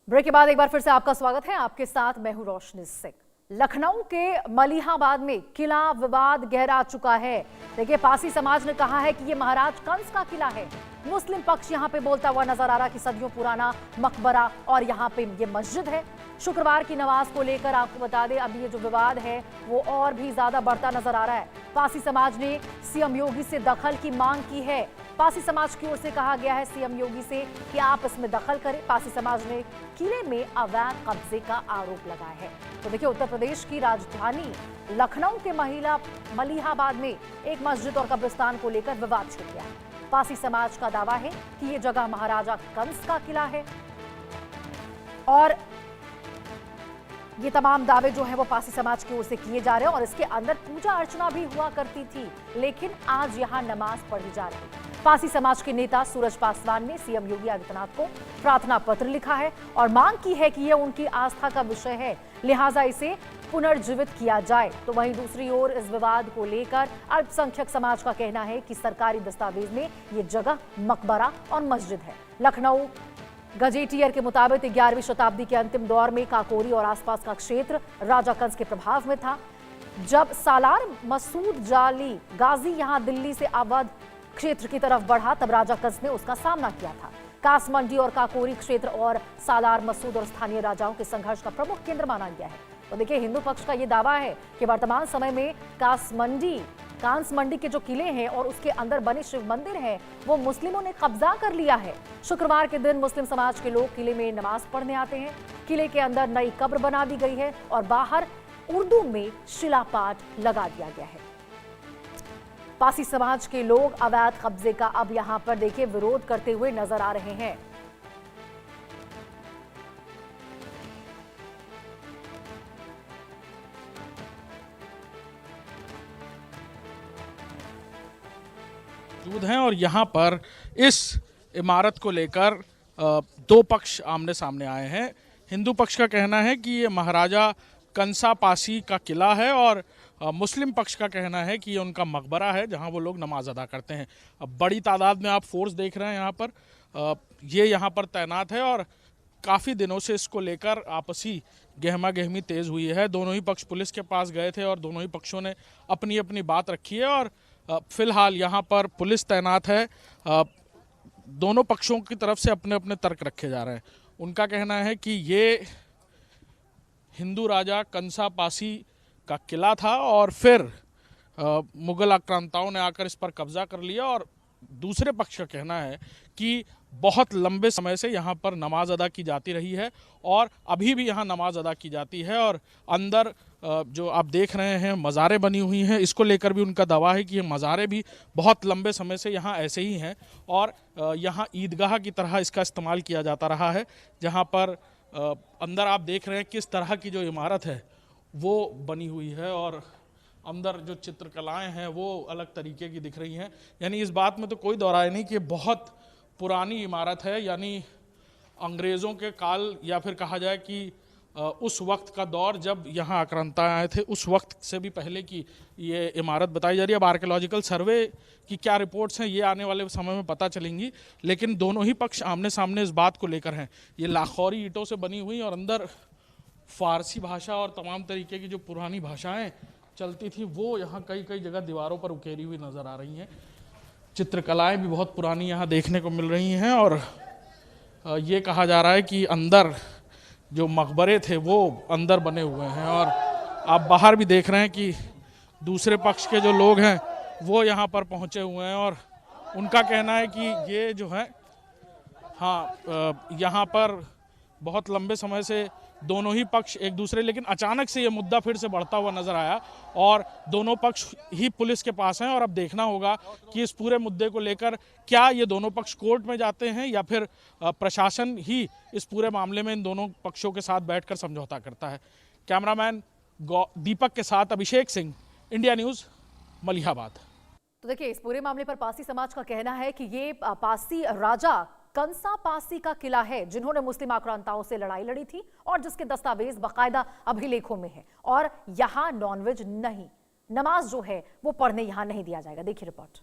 Break के बाद एक बार फिर से आपका स्वागत है। आपके साथ मैं हूं रोशनी सिंह। लखनऊ के मलिहाबाद में किला विवाद गहरा चुका है। देखिए, पासी समाज ने कहा है कि ये महाराज कंस का किला है। मुस्लिम पक्ष यहां पे बोलता हुआ नजर आ रहा कि सदियों पुराना मकबरा और यहां पे ये मस्जिद है। शुक्रवार की नमाज को लेकर आपको बता दें, अब ये जो विवाद है वो और भी ज्यादा बढ़ता नजर आ रहा है। पासी समाज ने सीएम योगी से दखल की मांग की है। पासी समाज की ओर से कहा गया है सीएम योगी से कि आप इसमें दखल करें। पासी समाज ने किले में अवैध कब्जे का आरोप लगाया है। तो देखिए, उत्तर प्रदेश की राजधानी लखनऊ के मलिहाबाद में एक मस्जिद और कब्रिस्तान को लेकर विवाद छिड़ गया है। पासी समाज का दावा है कि ये जगह महाराजा कंस का किला है और ये तमाम दावे जो है वो पासी समाज की ओर से किए जा रहे हैं और इसके अंदर पूजा अर्चना भी हुआ करती थी, लेकिन आज यहां नमाज पढ़ी जा रही है। पासी समाज के नेता सूरज पासवान ने सीएम योगी आदित्यनाथ को प्रार्थना पत्र लिखा है और मांग की है कि यह उनकी आस्था का विषय है, लिहाजा इसे पुनर्जीवित किया जाए। तो वहीं दूसरी ओर इस विवाद को लेकर अल्पसंख्यक समाज का कहना है कि सरकारी दस्तावेज में ये जगह मकबरा और मस्जिद है। लखनऊ गजेटियर के मुताबिक 11वीं शताब्दी के अंतिम दौर में काकोरी और आसपास का क्षेत्र राजा कंस के प्रभाव में था। जब सालार मसूद जाली गाजी यहां दिल्ली से अवध क्षेत्र की तरफ बढ़ा, तब राजा कंस ने उसका सामना किया था। कास मंडी और काकोरी क्षेत्र और सालार मसूद और स्थानीय राजाओं के संघर्ष का प्रमुख केंद्र माना गया है। तो देखिए, हिंदू पक्ष का यह दावा है कि वर्तमान समय में कांस मंडी के जो किले हैं और उसके अंदर बने शिव मंदिर है वो मुस्लिमों ने कब्जा कर लिया है। शुक्रवार के दिन मुस्लिम समाज के लोग किले में नमाज पढ़ने आते हैं। किले के अंदर नई कब्र बना दी गई है और बाहर उर्दू में शिलापाठ लगा दिया गया है। पासी समाज के लोग अवैध कब्जे का अब यहां पर देखिए विरोध करते हुए नजर आ रहे हैं। मौजूद हैं और यहाँ पर इस इमारत को लेकर दो पक्ष आमने सामने आए हैं। हिंदू पक्ष का कहना है कि ये महाराजा कंसा पासी का किला है और मुस्लिम पक्ष का कहना है कि ये उनका मकबरा है जहाँ वो लोग नमाज अदा करते हैं। अब बड़ी तादाद में आप फोर्स देख रहे हैं यहाँ पर, ये यहाँ पर तैनात है और काफ़ी दिनों से इसको लेकर आपसी गहमा गहमी तेज़ हुई है। दोनों ही पक्ष पुलिस के पास गए थे और दोनों ही पक्षों ने अपनी अपनी बात रखी है और फिलहाल यहाँ पर पुलिस तैनात है। दोनों पक्षों की तरफ से अपने अपने तर्क रखे जा रहे हैं। उनका कहना है कि ये हिंदू राजा कंसा पासी का किला था और फिर मुगल आक्रांताओं ने आकर इस पर कब्जा कर लिया, और दूसरे पक्ष का कहना है कि बहुत लंबे समय से यहाँ पर नमाज अदा की जाती रही है और अभी भी यहाँ नमाज अदा की जाती है। और अंदर जो आप देख रहे हैं मज़ारें बनी हुई हैं, इसको लेकर भी उनका दावा है कि ये मज़ारें भी बहुत लंबे समय से यहाँ ऐसे ही हैं और यहाँ ईदगाह की तरह इसका इस्तेमाल किया जाता रहा है। जहाँ पर अंदर आप देख रहे हैं किस तरह की जो इमारत है वो बनी हुई है और अंदर जो चित्रकलाएं हैं वो अलग तरीके की दिख रही हैं। यानी इस बात में तो कोई दो राय नहीं कि बहुत पुरानी इमारत है, यानी अंग्रेज़ों के काल या फिर कहा जाए कि उस वक्त का दौर जब यहाँ आक्रांता आए थे उस वक्त से भी पहले की ये इमारत बताई जा रही है। अब आर्कियोलॉजिकल सर्वे की क्या रिपोर्ट्स हैं ये आने वाले समय में पता चलेंगी, लेकिन दोनों ही पक्ष आमने सामने इस बात को लेकर हैं। ये लाखौरी ईंटों से बनी हुई और अंदर फारसी भाषा और तमाम तरीके की जो पुरानी भाषाएं चलती थी वो यहाँ कई कई जगह दीवारों पर उकेरी हुई नज़र आ रही हैं। चित्रकलाएं भी बहुत पुरानी यहाँ देखने को मिल रही हैं और ये कहा जा रहा है कि अंदर जो मकबरे थे वो अंदर बने हुए हैं। और आप बाहर भी देख रहे हैं कि दूसरे पक्ष के जो लोग हैं वो यहाँ पर पहुँचे हुए हैं और उनका कहना है कि ये जो है यहाँ पर बहुत लंबे समय से दोनों ही पक्ष एक दूसरे, लेकिन अचानक से ये मुद्दा फिर से बढ़ता हुआ नजर आया और दोनों पक्ष ही पुलिस के पास हैं। और अब देखना होगा कि इस पूरे मुद्दे को लेकर क्या ये दोनों पक्ष कोर्ट में जाते हैं या फिर प्रशासन ही इस पूरे मामले में इन दोनों पक्षों के साथ बैठकर समझौता करता है। कैमरामैन दीपक के साथ अभिषेक सिंह, इंडिया न्यूज़, मलिहाबाद। तो देखिए, इस पूरे मामले पर पासी समाज का कहना है कि ये पासी राजा कंसा पासी का किला है जिन्होंने मुस्लिम आक्रांताओं से लड़ाई लड़ी थी और जिसके दस्तावेज बाकायदा अभिलेखों में है और यहां नॉनवेज नहीं, नमाज जो है वो पढ़ने यहां नहीं दिया जाएगा। देखिए रिपोर्ट।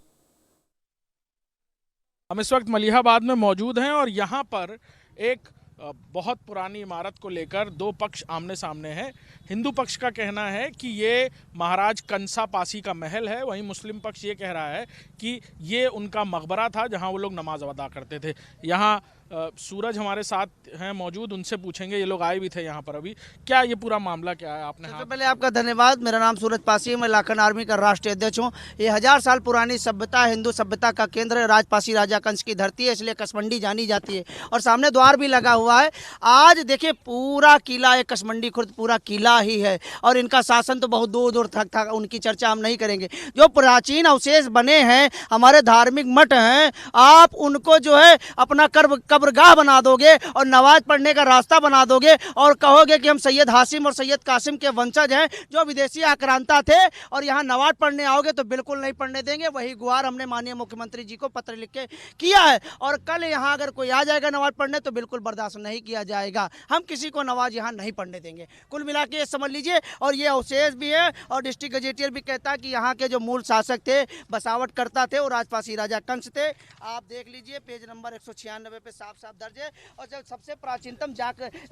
हम इस वक्त मलिहाबाद में मौजूद हैं और यहाँ पर एक बहुत पुरानी इमारत को लेकर दो पक्ष आमने सामने हैं। हिंदू पक्ष का कहना है कि ये महाराज कंसा पासी का महल है, वहीं मुस्लिम पक्ष ये कह रहा है कि ये उनका मकबरा था जहां वो लोग नमाज अदा करते थे। यहाँ सूरज हमारे साथ हैं मौजूद, उनसे पूछेंगे, ये लोग आए भी थे यहाँ पर अभी। क्या ये पूरा मामला क्या है? आपने सबसे पहले आपका धन्यवाद। मेरा नाम सूरज पासी है, मैं लाखन आर्मी का राष्ट्रीय अध्यक्ष हूँ। ये 1000 साल पुरानी सभ्यता है, हिंदू सभ्यता का केंद्र है, राजपासी राजा कंस की धरती है, इसलिए कसमंडी जानी जाती है और सामने द्वार भी लगा हुआ है। आज देखिए पूरा किला है, कसमंडी खुर्द पूरा किला ही है और इनका शासन तो बहुत दूर दूर तक था, उनकी चर्चा हम नहीं करेंगे। जो प्राचीन अवशेष बने हैं, हमारे धार्मिक मठ हैं, आप उनको जो है अपना कब्रगाह बना दोगे और नमाज पढ़ने का रास्ता बना दोगे और कहोगे कि हम सैयद हासिम और सैयद कासिम के वंशज हैं जो विदेशी आक्रांता थे और यहाँ नमाज पढ़ने आओगे तो बिल्कुल नहीं पढ़ने देंगे। वही गुहार हमने माननीय मुख्यमंत्री जी को पत्र लिख के किया है और कल यहाँ अगर कोई आ जाएगा नमाज पढ़ने तो बिल्कुल बर्दाश्त नहीं किया जाएगा। हम किसी को नमाज यहाँ नहीं पढ़ने देंगे। कुल मिला के ये समझ लीजिए। और ये अवशेष भी है और डिस्ट्रिक्ट गजेटियर भी कहता है कि यहाँ के जो मूल शासक थे, बसावट करता थे, वो राजपासी राजा कंस थे। आप देख लीजिए पेज नंबर 196 पे साफ साफ दर्ज है। और जब सबसे प्राचीनतम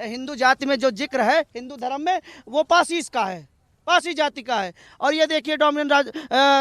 हिंदू जाति में जो जिक्र है हिंदू धर्म में, वो पासी का है, पासी जाति का है। और ये देखिए डोमिनियन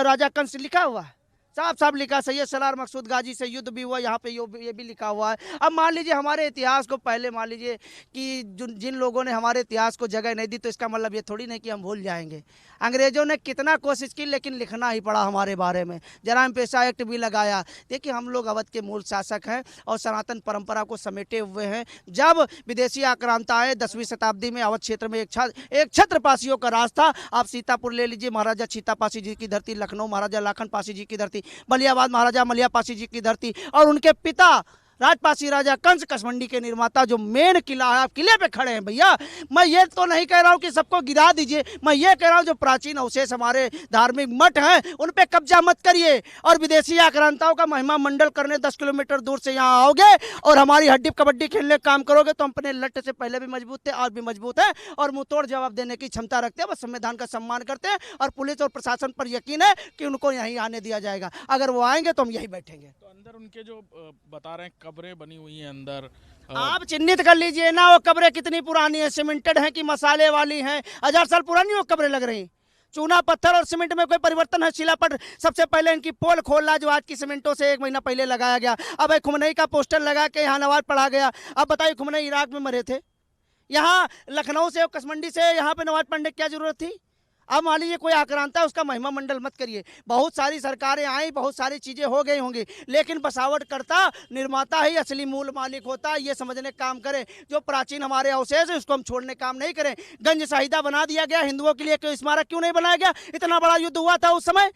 राजा कंस लिखा हुआ है, साफ साफ लिखा। सैयद सलार मकसूद गाजी से युद्ध भी हुआ, यहाँ पे ये भी लिखा हुआ है। अब मान लीजिए हमारे इतिहास को, पहले मान लीजिए कि जिन लोगों ने हमारे इतिहास को जगह नहीं दी तो इसका मतलब ये थोड़ी नहीं कि हम भूल जाएंगे। अंग्रेजों ने कितना कोशिश की लेकिन लिखना ही पड़ा हमारे बारे में। जराइम पेशा एक्ट भी लगाया। देखिए हम लोग अवध के मूल शासक हैं और सनातन परंपरा को समेटे हुए हैं। जब विदेशी आक्रांता आए 10वीं शताब्दी में अवध क्षेत्र में एक छत्रपासियों का राज था। आप सीतापुर ले लीजिए, महाराजा छीतापासी जी की धरती, लखनऊ महाराजा लाखन पासी जी की धरती, मलियाबाद महाराजा मलियापासी जी की धरती और उनके पिता राजपासी राजा कंस कसमंडी के निर्माता। जो मेन किला है, आप किले पे खड़े हैं भैया। मैं ये तो नहीं कह रहा हूँ कि सबको गिरा दीजिए, मैं ये कह रहा हूँ जो प्राचीन अवशेष हमारे धार्मिक मठ हैं उन पे कब्जा मत करिए और विदेशी आक्रांताओं का महिमा मंडल करने 10 किलोमीटर दूर से यहाँ आओगे और हमारी हड्डी कबड्डी खेलने का काम करोगे तो हम अपने लट्टे से पहले भी मजबूत थे और भी मजबूत है और मुंह तोड़ जवाब देने की क्षमता रखते हैं। बस संविधान का सम्मान करते हैं और पुलिस और प्रशासन पर यकीन है कि उनको यहीं आने दिया जाएगा। अगर वो आएंगे तो हम यहीं बैठेंगे। तो अंदर उनके जो बता रहे हैं कब्रें बनी हुई हैं अंदर, आप चिन्हित कर लीजिए ना वो कब्रें कितनी पुरानी है, सीमेंटेड हैं कि मसाले वाली हैं। 1000 साल पुरानी वो कब्रें लग रही। चूना पत्थर और सीमेंट में कोई परिवर्तन है? शिलापट सबसे पहले इनकी पोल खोलना जो आज की सीमेंटों से 1 महीना पहले लगाया गया। अब खुमनई का पोस्टर लगा के यहाँ नमाज पढ़ा गया। अब बताइए खुमनई इराक में मरे थे, यहाँ लखनऊ से कसमंडी से यहाँ पे नमाज पढ़ने की क्या जरूरत थी? अब मान लीजिए कोई आक्रांता है उसका महिमा मंडल मत करिए। बहुत सारी सरकारें आई, बहुत सारी चीज़ें हो गई होंगी, लेकिन बसावट करता निर्माता ही असली मूल मालिक होता है। ये समझने का काम करें। जो प्राचीन हमारे अवशेष है उसको हम छोड़ने काम नहीं करें। गंज शहीदा बना दिया गया, हिंदुओं के लिए कोई स्मारक क्यों नहीं बनाया गया? इतना बड़ा युद्ध हुआ था उस समय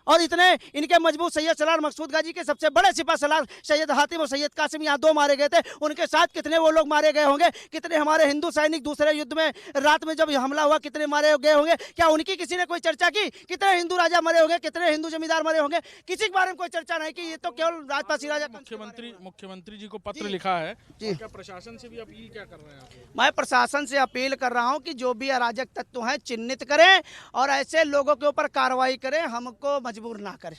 और इतने इनके मजबूत सैयद सलार मकसूद गाजी के सबसे बड़े सिपा सलार सैयद हातिम और सैयद कासिम यहाँ 2 मारे गए थे। उनके साथ कितने वो लोग मारे गए होंगे? कितने हमारे हिंदू सैनिक दूसरे युद्ध में रात में जब हमला हुआ कितने मारे गए होंगे? क्या उनकी किसी ने कोई चर्चा की? कितने हिंदू राजा मरे होंगे, कितने हिंदू जमींदार मरे होंगे? किसी के बारे में कोई चर्चा नहीं की। ये तो केवल राजपासी राजा। मुख्यमंत्री जी को पत्र लिखा है, क्या प्रशासन से भी अपील क्या कर रहे हैं आप? मैं प्रशासन से अपील कर रहा हूं कि जो भी अराजक तत्व हैं चिन्हित करें और ऐसे लोगों के ऊपर कार्रवाई करें। हमको मजबूर ना करें,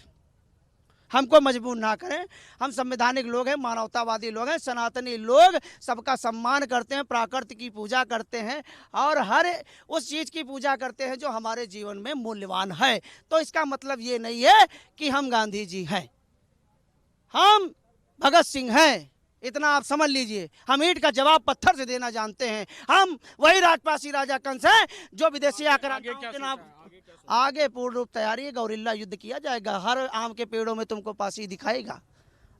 हमको मजबूर ना करें। हम संवैधानिक लोग हैं, मानवतावादी लोग हैं, सनातनी लोग सबका सम्मान करते हैं, प्रकृति की पूजा करते हैं और हर उस चीज़ की पूजा करते हैं जो हमारे जीवन में मूल्यवान है। तो इसका मतलब ये नहीं है कि हम गांधी जी हैं, हम भगत सिंह हैं, इतना आप समझ लीजिए। हम ईंट का जवाब पत्थर से देना जानते हैं। हम वही राजपासी राजा कंस हैं जो विदेशी आक्रांताओं के नाम। आगे पूर्ण रूप तैयारी है, गौरिल्ला युद्ध किया जाएगा। हर आम के पेड़ों में तुमको पासी दिखाएगा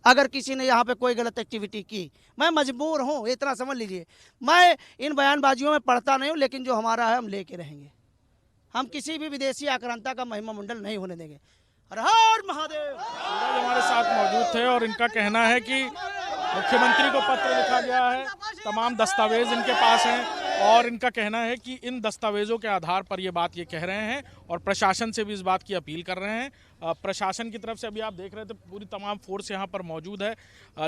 अगर किसी ने यहाँ पे कोई गलत एक्टिविटी की। मैं मजबूर हूँ, इतना समझ लीजिए। मैं इन बयानबाजियों में पढ़ता नहीं हूँ, लेकिन जो हमारा है हम लेके रहेंगे। हम किसी भी विदेशी आक्रांता का महिमा मंडल नहीं होने देंगे। हर हर महादेव। हमारे साथ मौजूद थे और इनका कहना है कि मुख्यमंत्री को पत्र लिखा गया है, तमाम दस्तावेज इनके पास हैं और इनका कहना है कि इन दस्तावेजों के आधार पर ये बात ये कह रहे हैं और प्रशासन से भी इस बात की अपील कर रहे हैं। प्रशासन की तरफ से अभी आप देख रहे थे पूरी तमाम फोर्स यहाँ पर मौजूद है।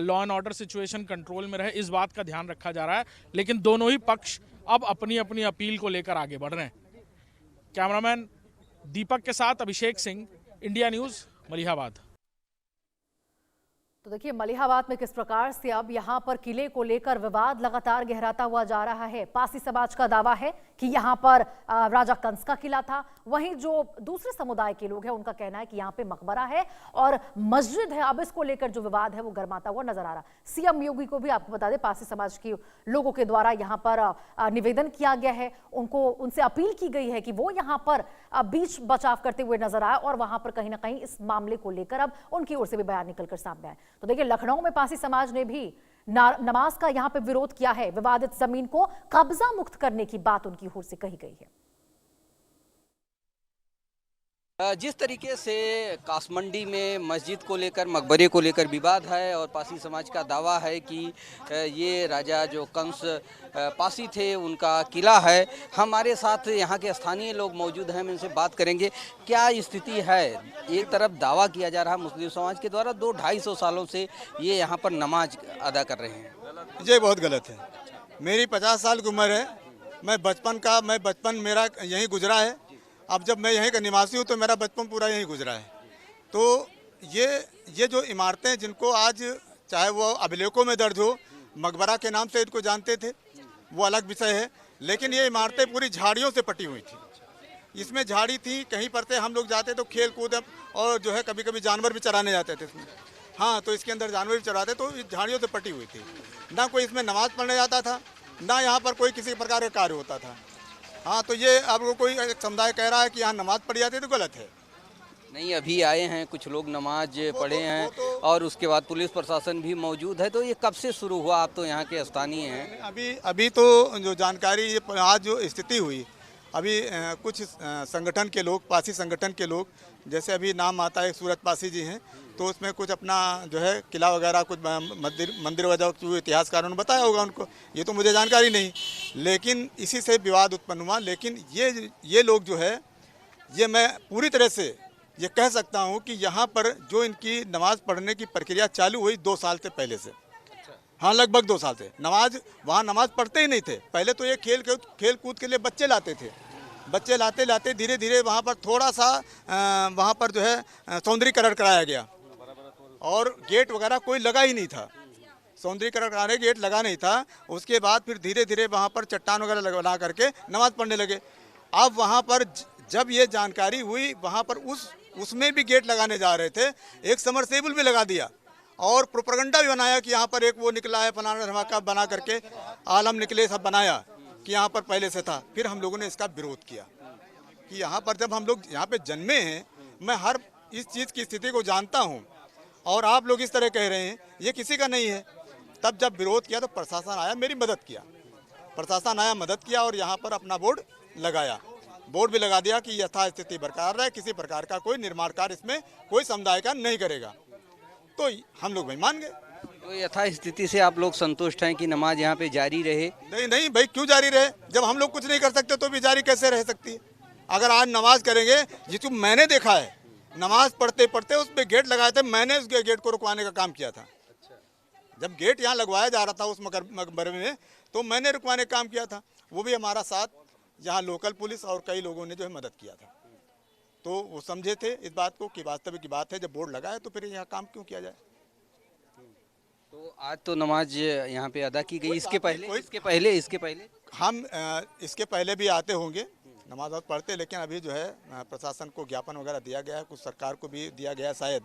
Law and order situation control में रहे इस बात का ध्यान रखा जा रहा है, लेकिन दोनों ही पक्ष अब अपनी अपनी अपील को लेकर आगे बढ़ रहे हैं। कैमरामैन दीपक के साथ अभिषेक सिंह, इंडिया न्यूज़, मलिहाबाद। तो देखिए मलिहाबाद में किस प्रकार से अब यहां पर किले को लेकर विवाद लगातार गहराता हुआ जा रहा है। पासी समाज का दावा है कि यहां पर राजा कंस का किला था, वहीं जो दूसरे समुदाय के लोग हैं उनका कहना है कि यहां पे मकबरा है और मस्जिद है। अब इसको लेकर जो विवाद है वो गर्माता हुआ नजर आ रहा। सीएम योगी को भी आपको बता दें पासी समाज के लोगों के द्वारा यहां पर निवेदन किया गया है, उनसे अपील की गई है कि वो यहां पर बीच बचाव करते हुए नजर आए और वहां पर कहीं ना कहीं इस मामले को लेकर अब उनकी ओर से भी बयान निकलकर सामने आए। तो देखिए लखनऊ में पासी समाज ने भी नमाज का यहां पे विरोध किया है। विवादित जमीन को कब्जा मुक्त करने की बात उनकी ओर से कही गई है। जिस तरीके से कासमंडी में मस्जिद को लेकर मकबरे को लेकर विवाद है और पासी समाज का दावा है कि ये राजा जो कंस पासी थे उनका किला है। हमारे साथ यहाँ के स्थानीय लोग मौजूद हैं, हम इनसे बात करेंगे क्या स्थिति है। एक तरफ दावा किया जा रहा है मुस्लिम समाज के द्वारा 200-250 सालों से ये यहाँ पर नमाज अदा कर रहे हैं। ये बहुत गलत है। मेरी 50 साल की उम्र है, मैं बचपन मेरा यहीं गुजरा है। अब जब मैं यहीं का निवासी हूँ तो मेरा बचपन पूरा यहीं गुजरा है। तो ये जो इमारतें जिनको आज चाहे वो अभिलेखों में दर्ज हो, मकबरा के नाम से इनको जानते थे, वो अलग विषय है, लेकिन ये इमारतें पूरी झाड़ियों से पटी हुई थी। इसमें झाड़ी थी, कहीं पर से हम लोग जाते तो खेल कूद और जो है कभी कभी जानवर भी चराने जाते थे इसमें। हाँ, तो इसके अंदर जानवर भी चराते, तो इस झाड़ियों से पटी हुई थी। ना कोई इसमें नमाज पढ़ने जाता था, ना यहाँ पर कोई किसी प्रकार का कार्य होता था। हाँ, तो ये अब कोई एक समुदाय कह रहा है कि यहाँ नमाज पढ़ी जाती है तो गलत है। नहीं, अभी आए हैं कुछ लोग नमाज पढ़े हैं और उसके बाद पुलिस प्रशासन भी मौजूद है। तो ये कब से शुरू हुआ? आप तो यहाँ के स्थानीय हैं। अभी तो जो जानकारी आज जो स्थिति हुई, अभी कुछ संगठन के लोग, पासी संगठन के लोग, जैसे अभी नाम आता है सूरज पासी जी हैं, तो उसमें कुछ अपना जो है किला वगैरह कुछ मंदिर वगैरह जो इतिहासकारों ने बताया होगा उनको, ये तो मुझे जानकारी नहीं, लेकिन इसी से विवाद उत्पन्न हुआ। लेकिन ये लोग जो है, ये मैं पूरी तरह से ये कह सकता हूँ कि यहाँ पर जो इनकी नमाज पढ़ने की प्रक्रिया चालू हुई 2 साल से पहले से। हाँ, लगभग 2 साल से वहाँ नमाज पढ़ते ही नहीं थे। पहले तो ये खेल कूद के लिए बच्चे लाते थे। बच्चे लाते धीरे धीरे वहाँ पर थोड़ा सा वहाँ पर जो है सौंदर्यीकरण कराया गया और गेट वगैरह कोई लगा ही नहीं था। सौंदर्यीकरण कराने गेट लगा नहीं था। उसके बाद फिर धीरे धीरे वहाँ पर चट्टान वगैरह लगा करके नमाज पढ़ने लगे। अब वहाँ पर जब ये जानकारी हुई, वहाँ पर उसमें भी गेट लगाने जा रहे थे, एक समरसेबल भी लगा दिया और प्रोपेगेंडा भी बनाया कि यहाँ पर एक वो निकला है फलाना धमाका बना करके, आलम निकले सब बनाया कि यहाँ पर पहले से था। फिर हम लोगों ने इसका विरोध किया कि यहाँ पर जब हम लोग यहाँ पे जन्मे हैं, मैं हर इस चीज़ की स्थिति को जानता हूँ और आप लोग इस तरह कह रहे हैं ये किसी का नहीं है। तब जब विरोध किया तो प्रशासन आया, मेरी मदद किया। प्रशासन आया, मदद किया और यहाँ पर अपना बोर्ड लगाया। बोर्ड भी लगा दिया कि यथास्थिति बरकरार रहे, किसी प्रकार का कोई निर्माण कार्य इसमें कोई समुदाय का नहीं करेगा। तो हम लोग भाई मान गए। तो यथास्थिति से आप लोग संतुष्ट हैं कि नमाज यहाँ पे जारी रहे? नहीं भाई, क्यों जारी रहे? जब हम लोग कुछ नहीं कर सकते तो भी जारी कैसे रह सकती है? अगर आज नमाज करेंगे, जिसको मैंने देखा है नमाज पढ़ते पढ़ते उस पर गेट लगाए थे, मैंने उस गेट को रुकवाने का काम किया था। जब गेट यहाँ लगवाया जा रहा था उस मकबरे में, तो मैंने रुकवाने का काम किया था। वो भी हमारा साथ यहाँ लोकल पुलिस और कई लोगों ने जो है मदद किया था। तो वो समझे थे इस बात को कि वास्तविक की बात है, जब बोर्ड लगाए तो फिर यहाँ काम क्यों किया जाए। तो आज तो नमाज यहाँ पे अदा की गई। इसके पहले हम इसके पहले भी आते होंगे, नमाज पढ़ते, लेकिन अभी जो है प्रशासन को ज्ञापन वगैरह दिया गया है, कुछ सरकार को भी दिया गया, शायद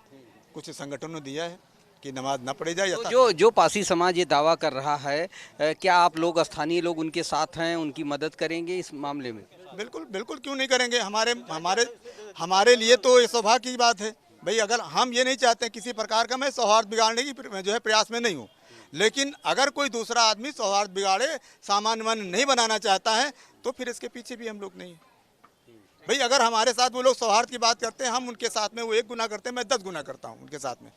कुछ संगठनों ने दिया है कि नमाज न पढ़ी जाए। तो जो पासी समाज ये दावा कर रहा है, क्या आप लोग स्थानीय लोग उनके साथ हैं, उनकी मदद करेंगे इस मामले में? बिल्कुल क्यों नहीं करेंगे। हमारे लिए तो ये सौभाग्य की बात है भाई। अगर हम ये नहीं चाहते किसी प्रकार का, मैं सौहार्द बिगाड़ने की जो है प्रयास में नहीं हूँ, लेकिन अगर कोई दूसरा आदमी सौहार्द बिगाड़े, सामान्य मन नहीं बनाना चाहता है, तो फिर इसके पीछे भी हम लोग नहीं भाई। अगर हमारे साथ वो लोग सौहार्द की बात करते हैं, हम उनके साथ में, वो 1 गुना करते हैं, मैं 10 गुना करता हूँ उनके साथ में।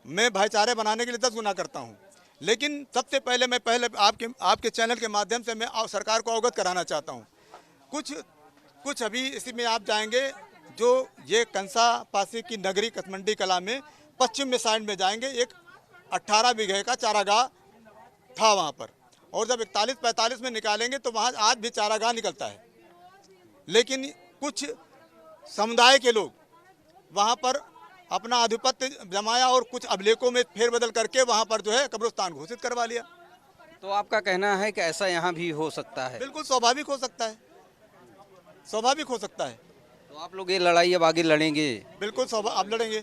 मैं भाईचारे बनाने के लिए 10 गुना करता हूँ। लेकिन सबसे पहले मैं आपके चैनल के माध्यम से मैं सरकार को अवगत कराना चाहता हूँ। कुछ अभी इसी में आप जाएंगे, जो ये कंसा पासी की नगरी कसमंडी कला में पश्चिम में साइड में जाएंगे, एक 18 बीघे का चारागाह था वहाँ पर, और जब 41-45 में निकालेंगे तो वहाँ आज भी चारागाह निकलता है। लेकिन कुछ समुदाय के लोग वहाँ पर अपना आधिपत्य जमाया और कुछ अभिलेखों में फेरबदल करके वहाँ पर जो है कब्रिस्तान घोषित करवा लिया। तो आपका कहना है कि ऐसा यहाँ भी हो सकता है? बिल्कुल स्वाभाविक हो सकता है, स्वाभाविक हो सकता है। तो आप लोग ये लड़ाई अब आगे लड़ेंगे? बिल्कुल अब लड़ेंगे।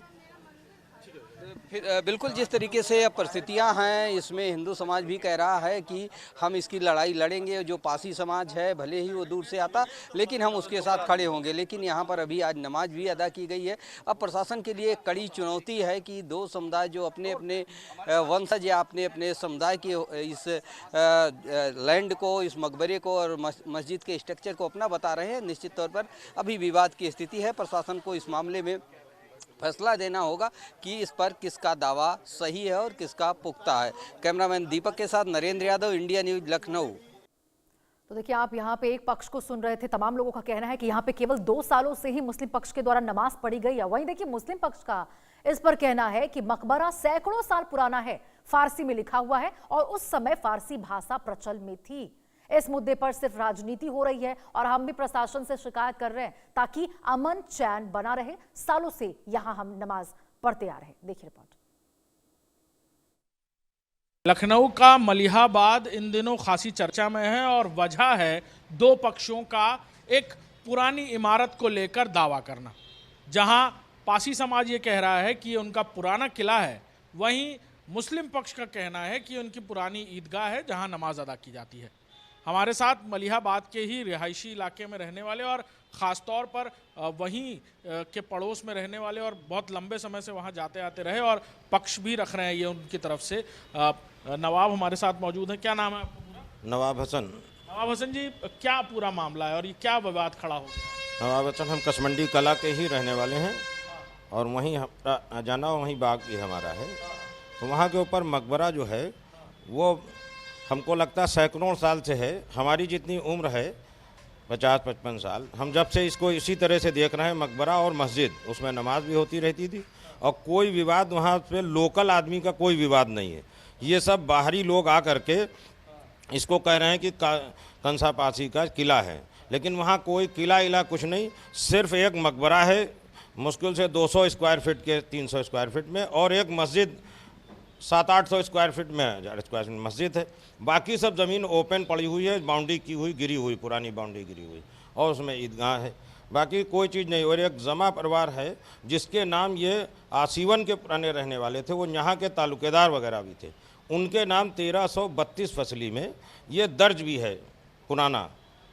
फिर बिल्कुल जिस तरीके से अब परिस्थितियाँ हैं, इसमें हिंदू समाज भी कह रहा है कि हम इसकी लड़ाई लड़ेंगे। जो पासी समाज है भले ही वो दूर से आता, लेकिन हम उसके साथ खड़े होंगे। लेकिन यहाँ पर अभी आज नमाज भी अदा की गई है। अब प्रशासन के लिए एक कड़ी चुनौती है कि दो समुदाय जो अपने अपने वंशज या अपने अपने समुदाय की इस लैंड को, इस मकबरे को और मस्जिद के स्ट्रक्चर को अपना बता रहे हैं, निश्चित तौर पर अभी विवाद की स्थिति है। प्रशासन को इस मामले में फैसला देना होगा कि इस पर किसका दावा सही है और किसका पुख्ता है। कैमरामैन दीपक के साथ नरेंद्र यादव, इंडिया न्यूज, लखनऊ। तो देखिए, आप यहाँ पे एक पक्ष को सुन रहे थे। तमाम लोगों का कहना है कि यहाँ पे केवल 2 सालों से ही मुस्लिम पक्ष के द्वारा नमाज पढ़ी गई है। वहीं देखिए, मुस्लिम पक्ष का इस पर कहना है कि मकबरा सैकड़ों साल पुराना है, फारसी में लिखा हुआ है और उस समय फारसी भाषा प्रचलन में थी। इस मुद्दे पर सिर्फ राजनीति हो रही है और हम भी प्रशासन से शिकायत कर रहे हैं ताकि अमन चैन बना रहे। सालों से यहां हम नमाज पढ़ते आ रहे हैं। देखिए रिपोर्ट। लखनऊ का मलिहाबाद इन दिनों खासी चर्चा में है और वजह है दो पक्षों का एक पुरानी इमारत को लेकर दावा करना। जहां पासी समाज ये कह रहा है कि ये उनका पुराना किला है, वहीं मुस्लिम पक्ष का कहना है कि उनकी पुरानी ईदगाह है जहां नमाज अदा की जाती है। हमारे साथ मलिहाबाद के ही रिहायशी इलाके में रहने वाले और ख़ास तौर पर वहीं के पड़ोस में रहने वाले और बहुत लंबे समय से वहां जाते आते रहे और पक्ष भी रख रहे हैं ये उनकी तरफ से, नवाब हमारे साथ मौजूद हैं। क्या नाम है आपका पूरा? नवाब हसन। नवाब हसन जी, क्या पूरा मामला है और ये क्या विवाद खड़ा हो गया? नवाब हसन, हम कसमंडी कला के ही रहने वाले हैं और वहीं जाना वहीं बाग भी हमारा है। तो वहाँ के ऊपर मकबरा जो है वो हमको लगता है सैकड़ों साल से है। हमारी जितनी उम्र है 50-55 साल, हम जब से इसको इसी तरह से देख रहे हैं, मकबरा और मस्जिद, उसमें नमाज भी होती रहती थी और कोई विवाद वहाँ पे लोकल आदमी का कोई विवाद नहीं है। ये सब बाहरी लोग आ करके इसको कह रहे हैं कि कंसा पासी का किला है, लेकिन वहाँ कोई किला इला कुछ नहीं, सिर्फ एक मकबरा है मुश्किल से 200 स्क्वायर फीट के 300 स्क्वायर फीट में, और एक मस्जिद 700-800 स्क्वायर फीट में 1000 स्क्वायर फीट मस्जिद है। बाकी सब ज़मीन ओपन पड़ी हुई है, बाउंड्री की हुई, गिरी हुई, पुरानी बाउंड्री गिरी हुई, और उसमें ईदगाह है, बाकी कोई चीज़ नहीं। और एक जमा परिवार है जिसके नाम ये आसीवन के पुराने रहने वाले थे, वो यहाँ के तालुकेदार वगैरह भी थे, उनके नाम 1332 फसली में ये दर्ज भी है पुराना।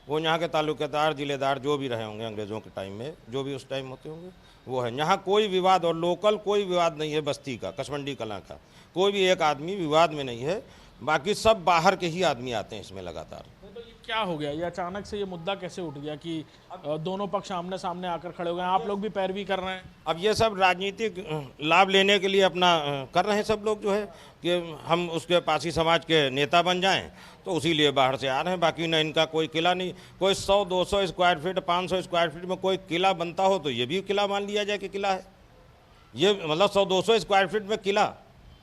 वो यहाँ के तालुकेदार, जिलेदार जो भी रहे होंगे अंग्रेज़ों के टाइम में, जो भी उस टाइम होते होंगे, वो है। यहाँ कोई विवाद और लोकल कोई विवाद नहीं है। बस्ती का, कसमंडी कला का कोई भी एक आदमी विवाद में नहीं है, बाकी सब बाहर के ही आदमी आते हैं इसमें लगातार। तो ये क्या हो गया, ये अचानक से ये मुद्दा कैसे उठ गया कि दोनों पक्ष आमने सामने आकर खड़े हो गए? आप लोग भी पैरवी कर रहे हैं? अब ये सब राजनीतिक लाभ लेने के लिए अपना कर रहे हैं सब लोग, जो है कि हम उसके पासी समाज के नेता बन जाएं, तो उसी लिए बाहर से आ रहे हैं। बाकी ना इनका कोई किला नहीं, कोई 100-200 स्क्वायर फीट 500 स्क्वायर फीट में कोई किला बनता हो तो ये भी किला मान लिया जाए कि किला है। ये मतलब 100-200 स्क्वायर फीट में किला,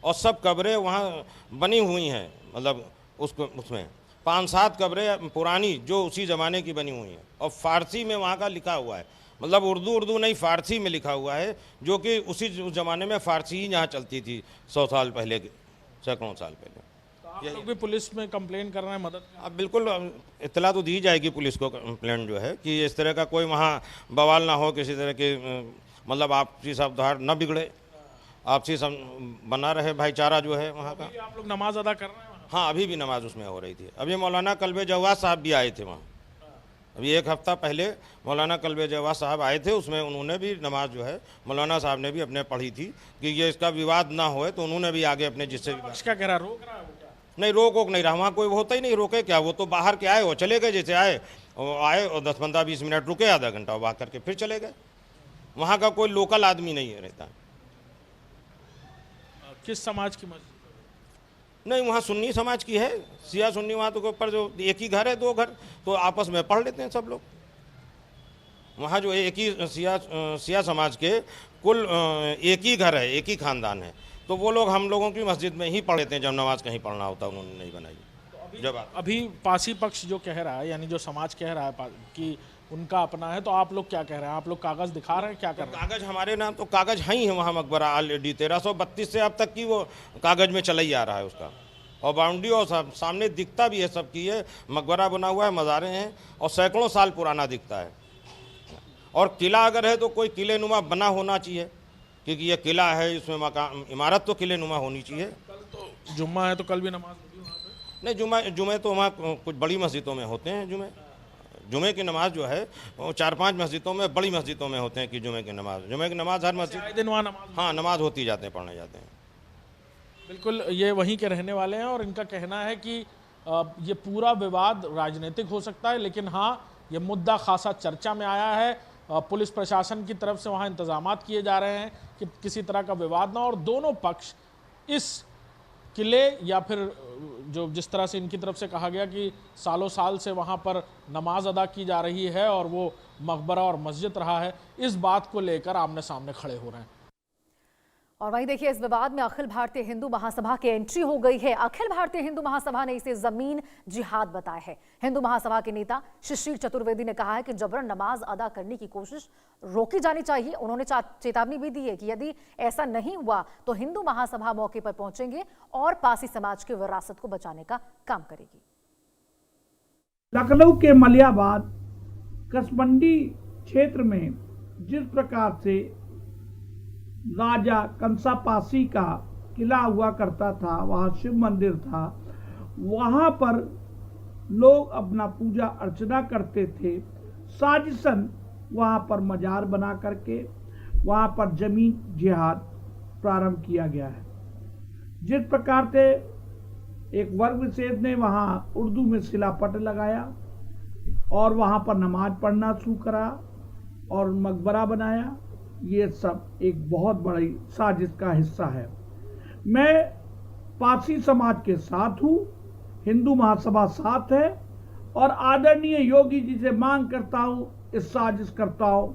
और सब कब्रें वहाँ बनी हुई हैं, मतलब उसमें 5-7 कब्रें पुरानी जो उसी ज़माने की बनी हुई हैं, और फ़ारसी में वहाँ का लिखा हुआ है, मतलब उर्दू नहीं फ़ारसी में लिखा हुआ है, जो कि उसी ज़माने में फ़ारसी ही यहाँ चलती थी 100 साल पहले, सैकड़ों साल पहले। तो आप लोग भी पुलिस में कंप्लेन कर रहे हैं मदद? अब बिल्कुल इत्तला तो दी जाएगी पुलिस को, कंप्लेंट जो है कि इस तरह का कोई वहाँ बवाल ना हो, किसी तरह के मतलब आपसी सुधार न बिगड़े, आपसी बना रहे भाईचारा जो है वहाँ का। आप लोग नमाज अदा कर रहे हैं? हाँ, अभी भी नमाज उसमें हो रही थी। अभी मौलाना कल्बे जवाद साहब भी आए थे वहाँ, अभी 1 हफ्ता पहले मौलाना कल्बे जवाद साहब आए थे, उसमें उन्होंने भी नमाज जो है मौलाना साहब ने भी अपने पढ़ी थी कि ये इसका विवाद ना होए, तो उन्होंने भी आगे अपने जिससे क्या कह रहा, रोक रहा है वो? क्या नहीं, रोक नहीं रहा, वहाँ कोई होता ही नहीं, रोके क्या, वो तो बाहर के आए, वो चले गए, जैसे आए और 10-15-20 मिनट रुके, आधा घंटा बात करके फिर चले गए। वहाँ का कोई लोकल आदमी नहीं रहता। किस समाज की मस्जिद? नहीं, वहाँ सुन्नी समाज की है, सिया सुन्नी, वहाँ तो ऊपर जो एक ही घर है, 2 घर, तो आपस में पढ़ लेते हैं सब लोग। वहाँ जो एक ही सिया समाज के कुल एक ही घर है, एक ही खानदान है, तो वो लोग हम लोगों की मस्जिद में ही पढ़ लेते हैं जब नमाज कहीं पढ़ना होता है, उन्होंने नहीं बनाई। तो अब जब अभी पासी पक्ष जो कह रहा है, यानी जो समाज कह रहा है कि उनका अपना है, तो आप लोग क्या कह रहे हैं? आप लोग कागज दिखा रहे हैं, क्या कर रहे हैं? कागज हमारे नाम तो कागज है ही है वहाँ मकबरा ऑलरेडी 1332 से अब तक की वो कागज में चला ही आ रहा है उसका, और बाउंड्री और सामने दिखता भी है सब की है, मकबरा बना हुआ है, मज़ारे हैं और सैकड़ों साल पुराना दिखता है। और किला अगर है तो कोई किले नुमा बना होना चाहिए, क्योंकि ये किला है, इसमें मकान इमारत तो किले नुमा होनी चाहिए। कल तो जुम्मा है, तो कल भी नमाज होगी वहाँ पे? नहीं, जुमे तो वहाँ कुछ बड़ी मस्जिदों में होते हैं। जुमे की नमाज जो है वो 4-5 मस्जिदों में, बड़ी मस्जिदों में होते हैं कि जुमे की नमाज हर मस्जिद, आए दिन वहाँ नमाज? हाँ, नमाज होती जाते हैं, पढ़ने जाते हैं। बिल्कुल, ये वहीं के रहने वाले हैं और इनका कहना है कि ये पूरा विवाद राजनीतिक हो सकता है, लेकिन हाँ, ये मुद्दा खासा चर्चा में आया है। पुलिस प्रशासन की तरफ से वहाँ इंतजामात किए जा रहे हैं कि किसी तरह का विवाद ना, और दोनों पक्ष इस किले या फिर जो जिस तरह से इनकी तरफ से कहा गया कि सालों साल से वहाँ पर नमाज अदा की जा रही है और वो मकबरा और मस्जिद रहा है, इस बात को लेकर आमने सामने खड़े हो रहे हैं। और वहीं देखिए, इस विवाद में अखिल भारतीय हिंदू महासभा की एंट्री हो गई है। अखिल भारतीय हिंदू महासभा ने इसे जमीन जिहाद बताया है। हिंदू महासभा के नेता शिशिर चतुर्वेदी ने कहा है कि जबरन नमाज अदा करने की कोशिश रोकी जानी चाहिए। उन्होंने चेतावनी भी दी है कि यदि ऐसा नहीं हुआ तो हिंदू महासभा मौके पर पहुंचेंगे और पासी समाज की विरासत को बचाने का काम करेगी। लखनऊ के मलियाबाद कसमंडी क्षेत्र में जिस प्रकार से राजा कंसा पासी का किला हुआ करता था, वहाँ शिव मंदिर था, वहाँ पर लोग अपना पूजा अर्चना करते थे। साजिशन वहाँ पर मजार बना करके वहाँ पर जमीन जिहाद प्रारंभ किया गया है। जिस प्रकार से एक वर्ग विशेष ने वहाँ उर्दू में शिलापट लगाया और वहाँ पर नमाज पढ़ना शुरू करा और मकबरा बनाया, ये सब एक बहुत बड़ी साजिश का हिस्सा है। मैं पारसी समाज के साथ हूँ, हिंदू महासभा साथ है और आदरणीय योगी जी से मांग करता हूँ इस साजिशकर्ताओं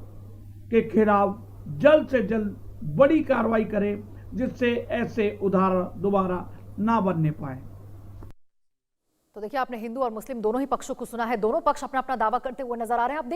के खिलाफ जल्द से जल्द बड़ी कार्रवाई करें, जिससे ऐसे उदाहरण दोबारा ना बनने पाए। तो देखिए, आपने हिंदू और मुस्लिम दोनों ही पक्षों को सुना है। दोनों पक्ष अपना अपना दावा करते हुए नजर आ रहे हैं। आप